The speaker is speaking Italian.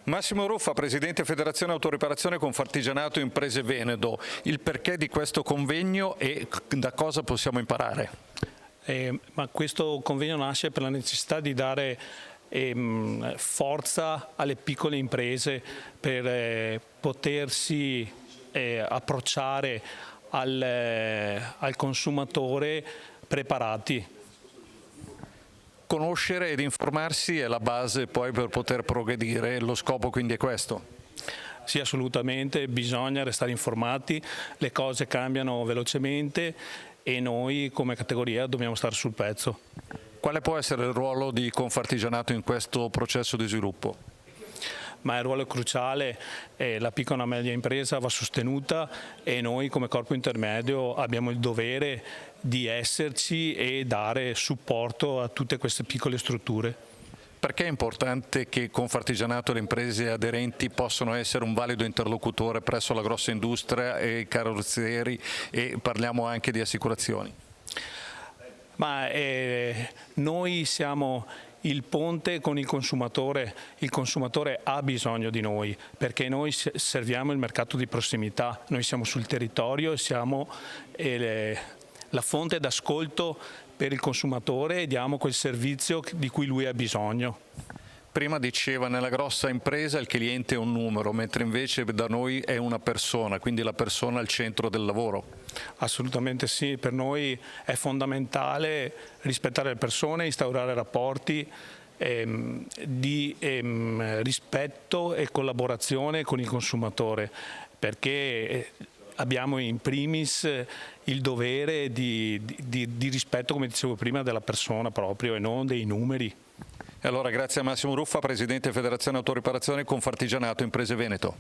Massimo Ruffa, Presidente Federazione Autoriparazione Confartigianato Imprese Veneto. Il perché di questo convegno e da cosa possiamo imparare? Ma questo convegno nasce per la necessità di dare forza alle piccole imprese per potersi approcciare al consumatore preparati. Conoscere ed informarsi è la base poi per poter progredire, lo scopo quindi è questo? Sì, assolutamente, bisogna restare informati, le cose cambiano velocemente e noi come categoria dobbiamo stare sul pezzo. Quale può essere il ruolo di Confartigianato in questo processo di sviluppo? Ma il ruolo è cruciale, la piccola e media impresa va sostenuta e noi come corpo intermedio abbiamo il dovere di esserci e dare supporto a tutte queste piccole strutture. Perché è importante che Confartigianato e le imprese aderenti possano essere un valido interlocutore presso la grossa industria e i carrozzieri, e parliamo anche di assicurazioni? Ma noi siamo il ponte con il consumatore ha bisogno di noi perché noi serviamo il mercato di prossimità, noi siamo sul territorio e siamo la fonte d'ascolto per il consumatore e diamo quel servizio di cui lui ha bisogno. Prima diceva nella grossa impresa il cliente è un numero, mentre invece da noi è una persona, quindi la persona al centro del lavoro. Assolutamente sì, per noi è fondamentale rispettare le persone, instaurare rapporti di rispetto e collaborazione con il consumatore, perché abbiamo in primis il dovere di rispetto, come dicevo prima, della persona proprio e non dei numeri. E allora grazie a Massimo Ruffa, Presidente Federazione Autoriparazione Confartigianato Imprese Veneto.